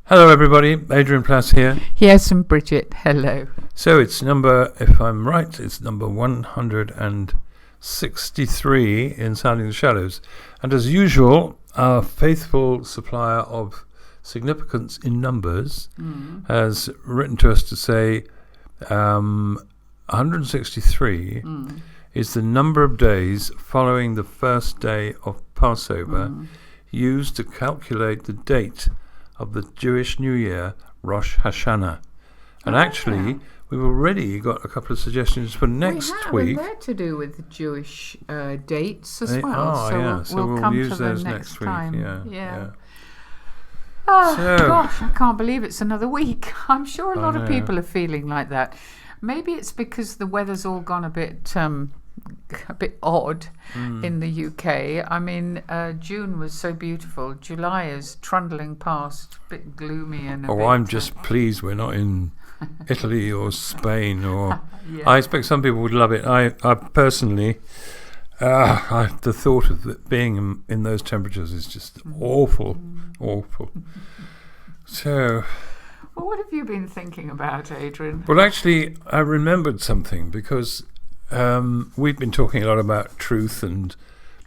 Hello everybody, Adrian Plass here. Yes, and Bridget, hello. So it's if I'm right, it's number 163 in Sounding the Shadows. And as usual, our faithful supplier of significance in numbers has written to us to say 163 is the number of days following the first day of Passover used to calculate the date of the Jewish New Year, Rosh Hashanah. And actually, we've already got a couple of suggestions for next week. And they're to do with Jewish dates as They well. are, So we'll come use to those them next time. week. Yeah. Oh, So- gosh, I can't believe it's another week. I'm sure a lot of people are feeling like that. Maybe it's because the weather's all gone a bit odd in the UK. I mean, June was so beautiful. July is trundling past, a bit gloomy and I'm just pleased we're not in Italy or Spain or... I expect some people would love it. I personally, the thought of it being in those temperatures is just awful. So... Well, what have you been thinking about, Adrian? Well, actually, I remembered something because we've been talking a lot about truth and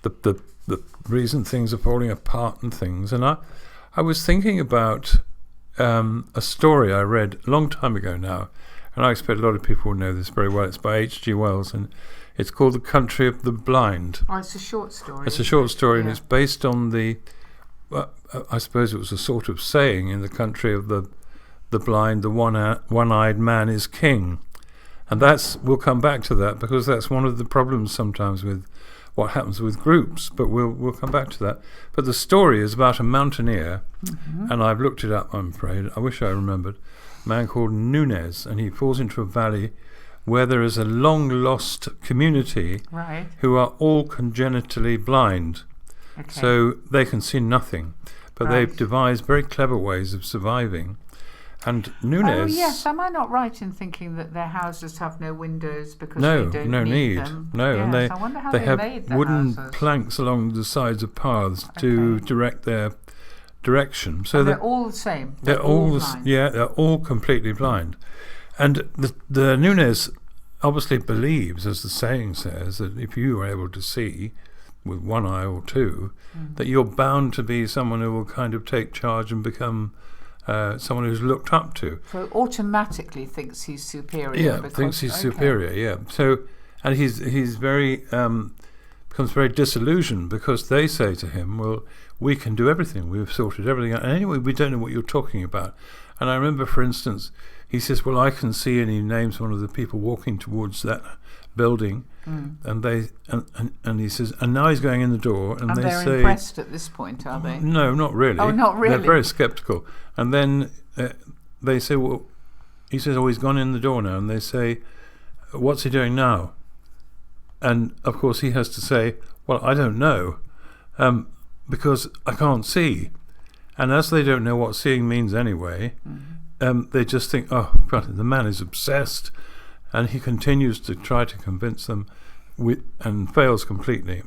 the reason things are falling apart and things. And I was thinking about a story I read a long time ago now, and I expect a lot of people will know this very well. It's by H.G. Wells, and it's called The Country of the Blind. Oh, it's a short story. It's a short story, and it's based on I suppose it was a sort of saying in the country of the blind, the one-eyed man is king. And we'll come back to that because that's one of the problems sometimes with what happens with groups, but we'll come back to that. But the story is about a mountaineer, and I've looked it up, I'm afraid. I wish I remembered. A man called Nunez, and he falls into a valley where there is a long-lost community who are all congenitally blind. Okay. So they can see nothing, but they've devised very clever ways of surviving. And Nunez... Oh, yes. Am I not right in thinking that their houses have no windows because they don't need them? No, yes, and I wonder how they have made the wooden houses. planks along the sides of paths to direct their direction. So they're all the same. They're all blind. They're all completely blind. And the Nunez obviously believes, as the saying says, that if you are able to see with one eye or two, that you're bound to be someone who will kind of take charge and become... someone who's looked up to. So automatically thinks he's superior. Yeah, thinks he's superior. Yeah. So, and he's very becomes very disillusioned because they say to him, "Well, we can do everything. We've sorted everything out. And anyway, we don't know what you're talking about." And I remember, for instance, he says, "Well, I can see," and he names one of the people walking towards that building, and they and he says, and now he's going in the door, and they they're say, impressed at this point, are they? No, not really. Oh, not really. They're very sceptical, and then they say, well, he says, he's gone in the door now, and they say, what's he doing now? And of course he has to say, well, I don't know, because I can't see, and as they don't know what seeing means anyway, they just think, oh, God, the man is obsessed. And he continues to try to convince them and fails completely.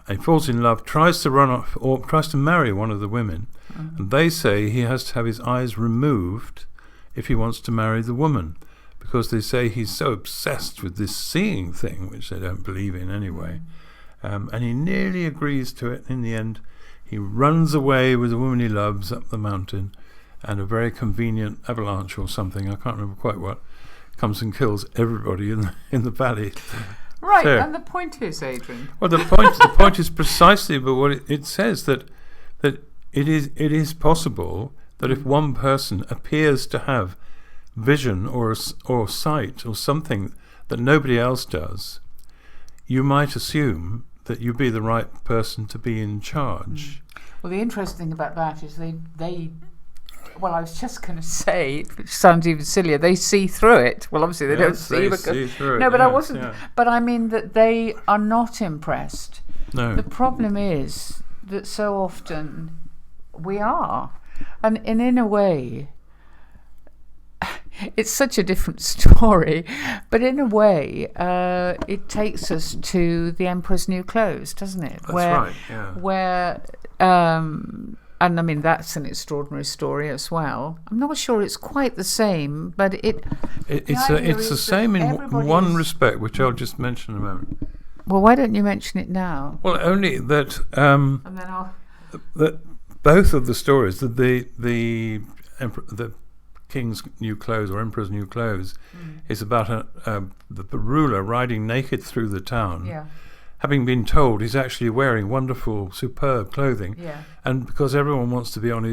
He falls in love, tries to run off or tries to marry one of the women. And they say he has to have his eyes removed if he wants to marry the woman, because they say he's so obsessed with this seeing thing, which they don't believe in anyway. And he nearly agrees to it. In the end, he runs away with the woman he loves up the mountain, and a very convenient avalanche or something, I can't remember quite what, comes and kills everybody in the valley. Right, so, and the point is, Adrian. Well, the point is precisely, but what it says that it is possible that if one person appears to have vision or sight or something that nobody else does, you might assume that you be the right person to be in charge. Well, the interesting thing about that is they well, I was just going to say, which sounds even sillier, they see through it. Well, obviously they don't see through it. No, but I wasn't. Yeah. But I mean that they are not impressed. No. The problem is that so often we are. And in a way, it's such a different story, but in a way, it takes us to The Emperor's New Clothes, doesn't it? That's right, yeah. Where And I mean, that's an extraordinary story as well. I'm not sure it's quite the same, but it's the same in one respect, which I'll just mention in a moment. Well, why don't you mention it now? Well, only that And then I'll... that both of the stories, the King's New Clothes or Emperor's New Clothes, is about the ruler riding naked through the town. Yeah. Having been told he's actually wearing wonderful, superb clothing, and because everyone wants to be in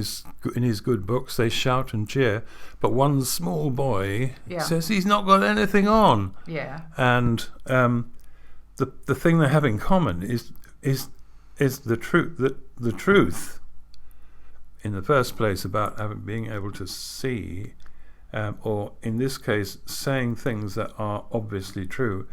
his good books, they shout and cheer. But one small boy says he's not got anything on. Yeah. And the thing they have in common is the truth. The truth, in the first place, about being able to see, or in this case, saying things that are obviously true.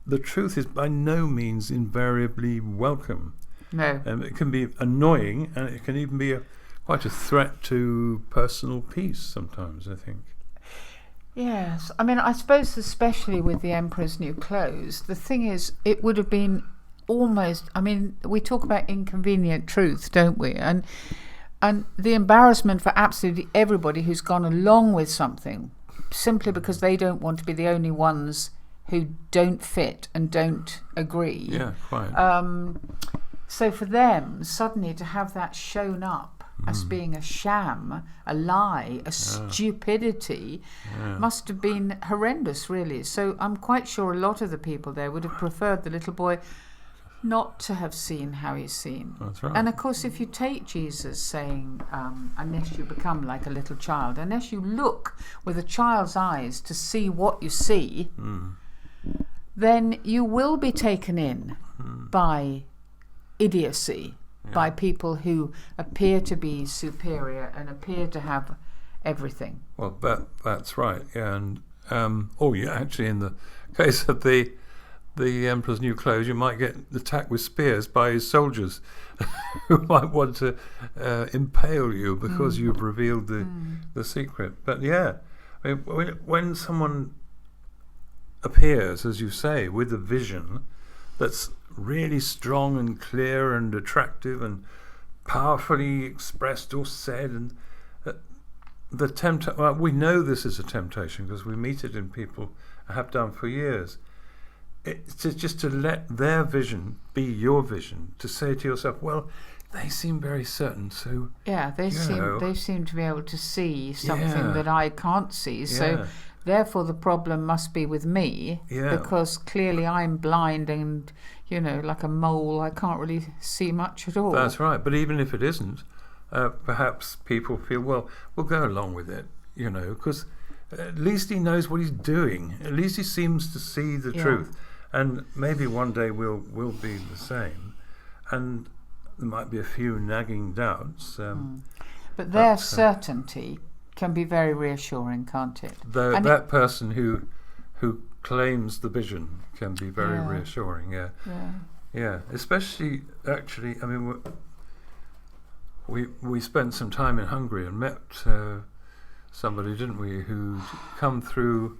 The truth is by no means invariably welcome. No. It can be annoying, and it can even be quite a threat to personal peace sometimes, I think. Yes. I mean, I suppose especially with the Emperor's New Clothes, the thing is, it would have been almost... I mean, we talk about inconvenient truth, don't we? And the embarrassment for absolutely everybody who's gone along with something simply because they don't want to be the only ones who don't fit and don't agree. Yeah, quite. So for them, suddenly to have that shown up as being a sham, a lie, a stupidity, must have been horrendous, really. So I'm quite sure a lot of the people there would have preferred the little boy not to have seen how he's seen. That's right. And of course, if you take Jesus saying, unless you become like a little child, unless you look with a child's eyes to see what you see, then you will be taken in by idiocy, by people who appear to be superior and appear to have everything. Well, that's right. Yeah, and actually, in the case of the Emperor's New Clothes, you might get attacked with spears by his soldiers, who might want to impale you because you've revealed the secret. But yeah, I mean, when someone appears, as you say, with a vision that's really strong and clear and attractive and powerfully expressed or said, and we know this is a temptation because we meet it in people, have done for years. It's just to let their vision be your vision, to say to yourself, well, they seem very certain, so they seem to be able to see something that I can't see, so therefore the problem must be with me, because clearly I'm blind and, like a mole, I can't really see much at all. That's right. But even if it isn't, perhaps people feel, well, we'll go along with it, because at least he knows what he's doing. At least he seems to see the truth. And maybe one day we'll be the same. And there might be a few nagging doubts. But their certainty can be very reassuring, can't it? That person who claims the vision can be very reassuring. Yeah. Especially, actually, I mean, we spent some time in Hungary and met somebody, didn't we, who'd come through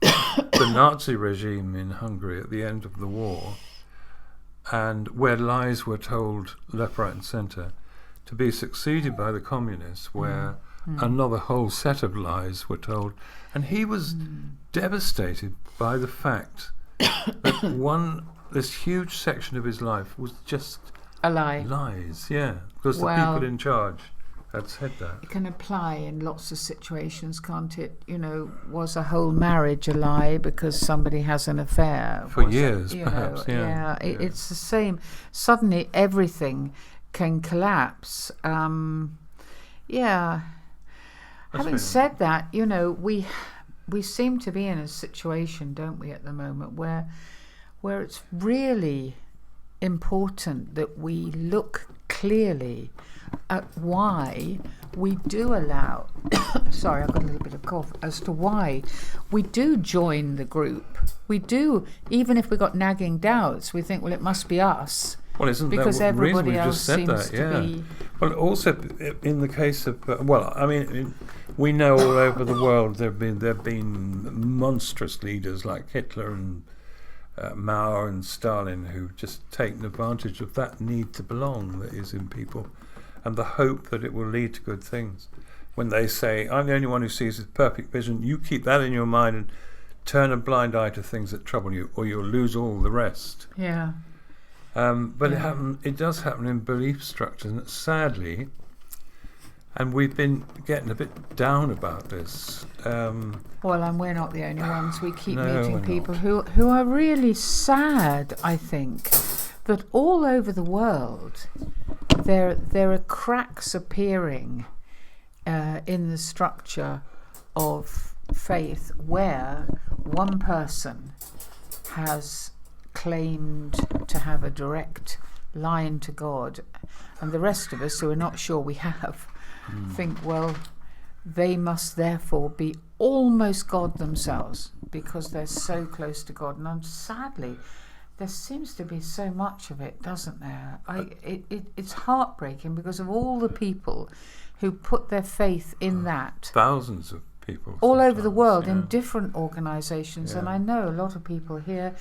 the Nazi regime in Hungary at the end of the war, and where lies were told left, right and centre, to be succeeded by the communists, where another whole set of lies were told. And he was devastated by the fact that this huge section of his life was just a lie. Lies, because the people in charge had said that. It can apply in lots of situations, can't it? Was a whole marriage a lie because somebody has an affair? For years, perhaps, It's the same. Suddenly everything can collapse. Having said that, we seem to be in a situation, don't we, at the moment, where it's really important that we look clearly at why we do allow sorry, I've got a little bit of cough, as to why we do join the group. We do, even if we've got nagging doubts, we think, well, it must be us. Well, isn't because that everybody reason we else just said seems that? to be. Well, also in the case of we know all over the world there've been monstrous leaders like Hitler and Mao and Stalin who've just taken advantage of that need to belong that is in people, and the hope that it will lead to good things. When they say, I'm the only one who sees with perfect vision, you keep that in your mind and turn a blind eye to things that trouble you, or you'll lose all the rest. Yeah. But it does happen in belief structures, and sadly, and we've been getting a bit down about this. Well, and we're not the only ones. We keep No, meeting we're people who are really sad, I think, that all over the world there are cracks appearing in the structure of faith where one person has claimed to have a direct line to God, and the rest of us who are not sure we have think, well, they must therefore be almost God themselves because they're so close to God. And sadly, there seems to be so much of it, doesn't there? It's heartbreaking because of all the people who put their faith in that. Thousands of people. All over the world in different organisations. And I know a lot of people here,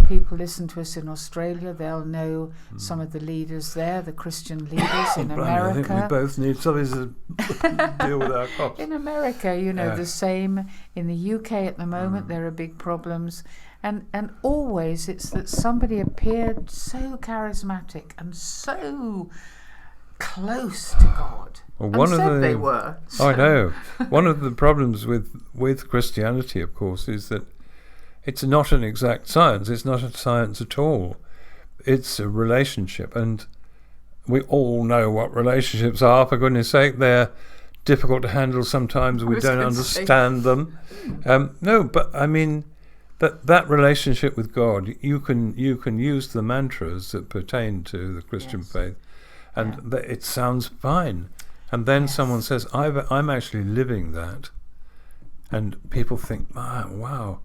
people listen to us in Australia, they'll know some of the leaders there, the Christian leaders in America. I think we both need something to deal with our cops. In America, the same. In the UK at the moment, there are big problems. And always it's that somebody appeared so charismatic and so close to God. Well, they were. So. I know. One of the problems with Christianity, of course, is that it's not an exact science. It's not a science at all. It's a relationship. And we all know what relationships are, for goodness sake. They're difficult to handle sometimes. We don't understand them. No, but I mean, that relationship with God, you can use the mantras that pertain to the Christian faith, and it sounds fine. And then someone says, I'm actually living that. And people think, wow,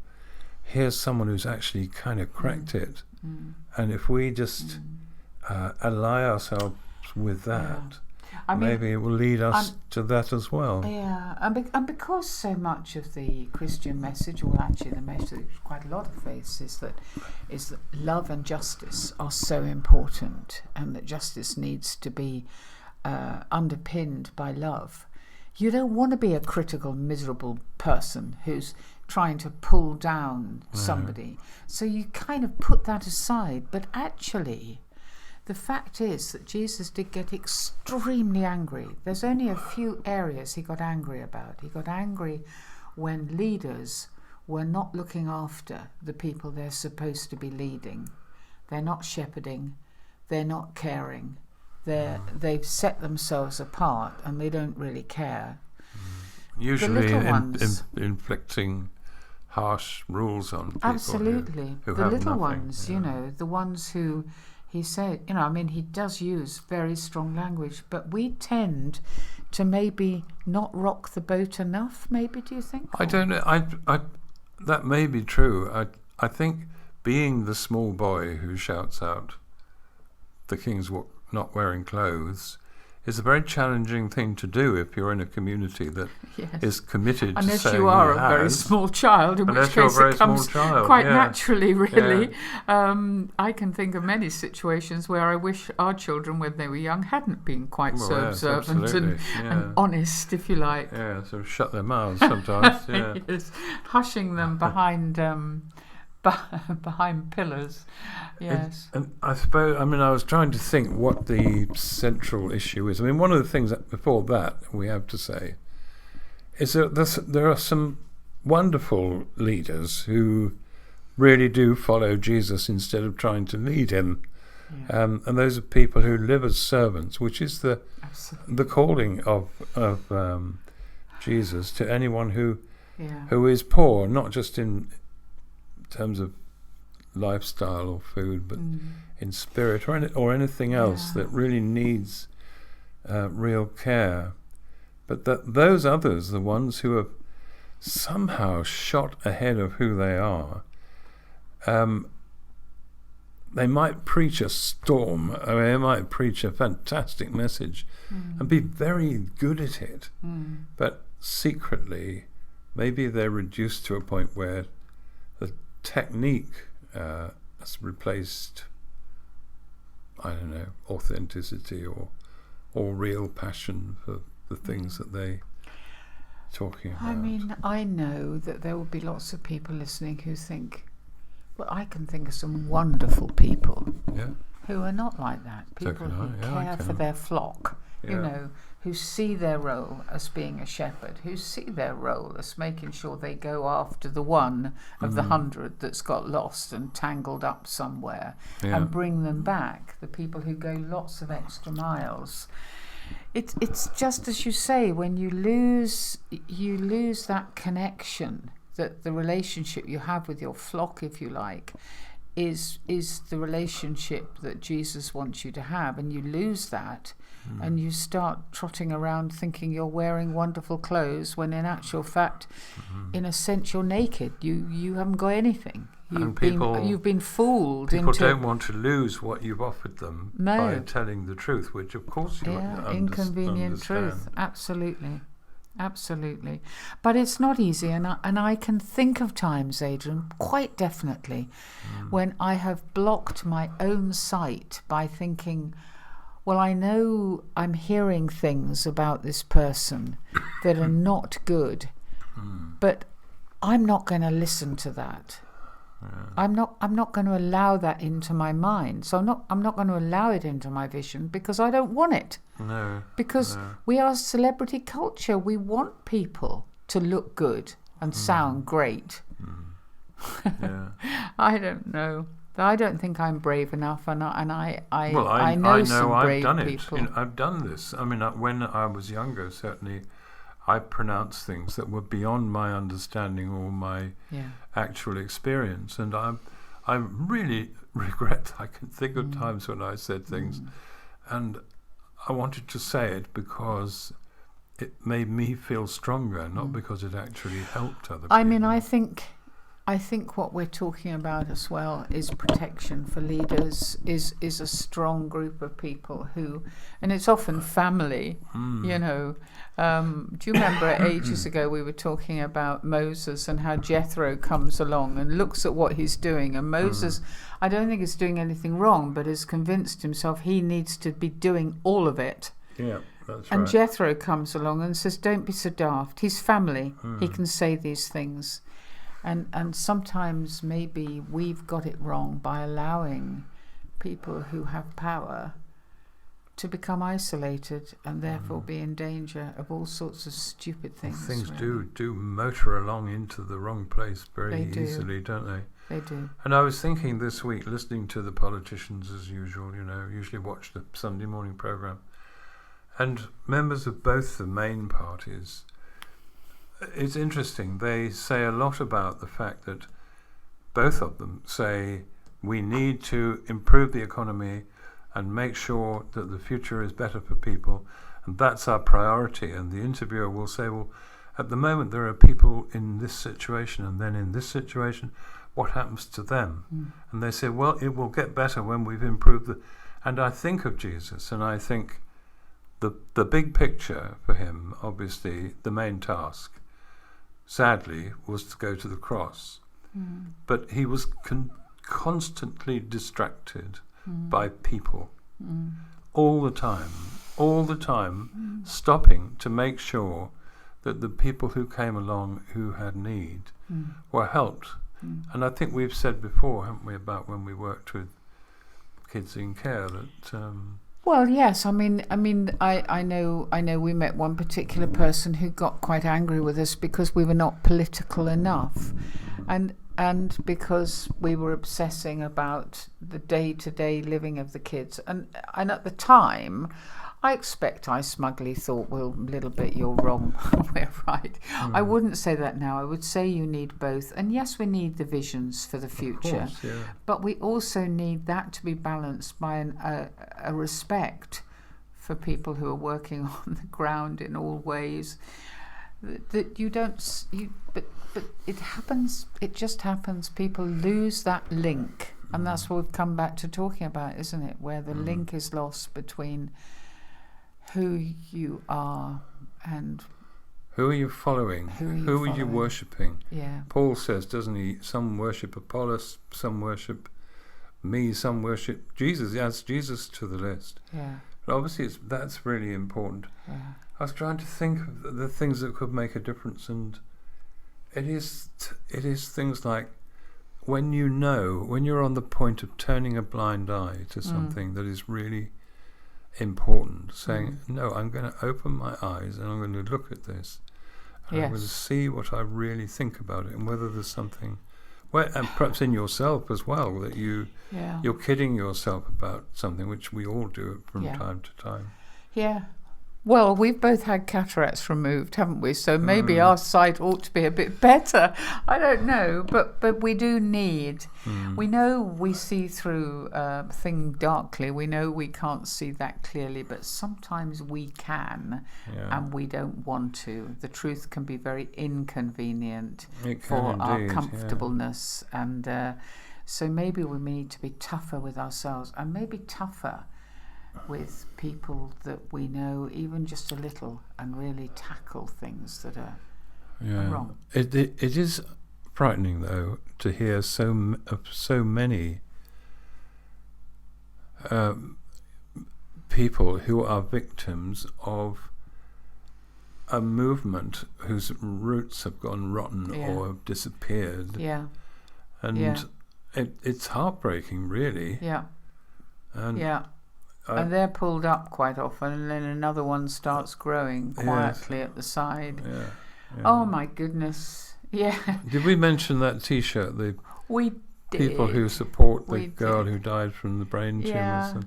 here's someone who's actually kind of cracked it. And if we just ally ourselves with that, maybe it will lead us to that as well. Yeah, and because so much of the Christian message, well, actually the message, quite a lot of faiths, is that love and justice are so important, and that justice needs to be underpinned by love. You don't want to be a critical, miserable person who's trying to pull down somebody. So you kind of put that aside. But actually, the fact is that Jesus did get extremely angry. There's only a few areas he got angry about. He got angry when leaders were not looking after the people they're supposed to be leading. They're not shepherding. They're not caring. They've set themselves apart and they don't really care. Usually inflicting harsh rules on people. Absolutely. Who the have little nothing, ones, the ones who he said, he does use very strong language, but we tend to maybe not rock the boat enough, maybe, do you think? I don't know. I that may be true. I think being the small boy who shouts out, the king's not wearing clothes, is a very challenging thing to do if you're in a community that is committed to saying unless you are a very small child, in which case it comes quite naturally, really. Yeah. I can think of many situations where I wish our children, when they were young, hadn't been quite so observant and honest, if you like. Yeah, sort of shut their mouths sometimes. Yes, hushing them behind pillars. Yes. And I suppose, I was trying to think what the central issue is. One of the things that before that we have to say is that there are some wonderful leaders who really do follow Jesus instead of trying to lead him. Yeah. And those are people who live as servants, which is the calling of Jesus to anyone who is poor, not just in terms of lifestyle or food, but in spirit or anything else that really needs real care. But those others, the ones who have somehow shot ahead of who they are, they might preach a storm. They might preach a fantastic message and be very good at it. But secretly, maybe they're reduced to a point where the technique has replaced, authenticity or or real passion for the things that they talking about. I mean, I know that there will be lots of people listening who think, well, I can think of some wonderful people who are not like that. People who care for their flock, who see their role as being a shepherd, who see their role as making sure they go after the one of the 100 that's got lost and tangled up somewhere and bring them back. The people who go lots of extra miles. It's just as you say, when you lose that connection, that the relationship you have with your flock, if you like, is the relationship that Jesus wants you to have, and you lose that, and you start trotting around thinking you're wearing wonderful clothes when in actual fact, in a sense, you're naked. You haven't got anything. You've been fooled. People don't want to lose what you've offered them by telling the truth, which of course you inconvenient truth. Absolutely. But it's not easy, and I can think of times, Adrian, quite definitely, when I have blocked my own sight by thinking, well, I know I'm hearing things about this person that are not good, but I'm not going to listen to that. I'm not going to allow that into my mind. So I'm not going to allow it into my vision because I don't want it. No. Because we are celebrity culture. We want people to look good and sound great. I don't know. I don't think I'm brave enough, and I know some brave people. I've done this. I mean, when I was younger, certainly, I pronounced things that were beyond my understanding or my actual experience, and I really regret. I can think of times when I said things, and I wanted to say it because it made me feel stronger, not because it actually helped other people. I mean, I think what we're talking about as well is protection for leaders, is a strong group of people who, and it's often family, Do you remember ages ago we were talking about Moses and how Jethro comes along and looks at what he's doing, and Moses, I don't think is doing anything wrong, but has convinced himself he needs to be doing all of it. Yeah, that's and right. Jethro comes along and says, don't be so daft. He's family. He can say these things. And sometimes maybe we've got it wrong by allowing people who have power to become isolated and therefore be in danger of all sorts of stupid things. Things do motor along into the wrong place very easily, don't they? They do. And I was thinking this week, listening to the politicians as usual, usually watch the Sunday morning programme, and members of both the main parties. It's interesting. They say a lot about the fact that both of them say we need to improve the economy and make sure that the future is better for people, and that's our priority. And the interviewer will say, well, at the moment there are people in this situation, and then in this situation, what happens to them? And they say, well, it will get better when we've improved the... And I think of Jesus, and I think the big picture for him, obviously, the main task, sadly, was to go to the cross. But he was constantly distracted by people all the time, stopping to make sure that the people who came along who had need were helped. And I think we've said before, haven't we, about when we worked with kids in care that... Well, yes. I mean, I know we met one particular person who got quite angry with us because we were not political enough, and because we were obsessing about the day-to-day living of the kids. And at the time, I expect I smugly thought, well, a little bit, you're wrong, we're right. I wouldn't say that now. I would say you need both. And yes, we need the visions for the future. Of course, yeah. But we also need that to be balanced by a respect for people who are working on the ground in all ways. That you don't... But it happens. It just happens. People lose that link. And that's what we've come back to talking about, isn't it? Where the link is lost between... who you are and who are you following? Who are you worshipping? Yeah. Paul says, doesn't he? Some worship Apollos, some worship me, some worship Jesus. He adds Jesus to the list. Yeah. But obviously, that's really important. Yeah. I was trying to think of the things that could make a difference, and it is things like when you're on the point of turning a blind eye to something that is really important, saying, no, I'm going to open my eyes and I'm going to look at this. And I'm going to see what I really think about it, and whether there's something, and perhaps in yourself as well, that you're kidding yourself about something, which we all do from time to time. Yeah. Well, we've both had cataracts removed, haven't we? So maybe our sight ought to be a bit better. I don't know, but we do need. We know we see through a thing darkly. We know we can't see that clearly, but sometimes we can, and we don't want to. The truth can be very inconvenient for our comfortableness, and so maybe we need to be tougher with ourselves, and maybe tougher with people that we know even just a little, and really tackle things that are wrong. It is frightening, though, to hear so many people who are victims of a movement whose roots have gone rotten or have disappeared. Yeah. And it's heartbreaking, really. Yeah. And they're pulled up quite often, and then another one starts growing quietly at the side. Oh my goodness! Yeah. Did we mention that T-shirt? We did. People who support the girl who died from the brain tumours.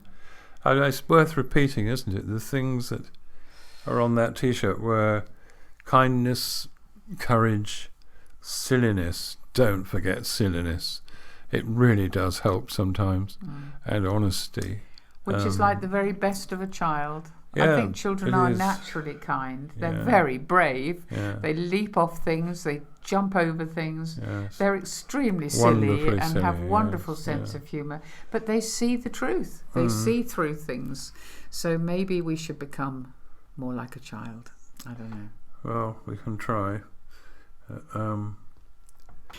And it's worth repeating, isn't it? The things that are on that T-shirt were kindness, courage, silliness. Don't forget silliness. It really does help sometimes, and honesty. Which is like the very best of a child. I think children are naturally kind. They're very brave. They leap off things. They jump over things. They're extremely silly and have wonderful sense of humour. But they see the truth. They see through things. So maybe we should become more like a child. I don't know. Well, we can try.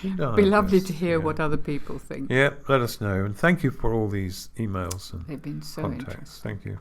It'd be lovely to hear what other people think. Yeah, let us know. And thank you for all these emails and They've been so contacts. interesting. Thank you.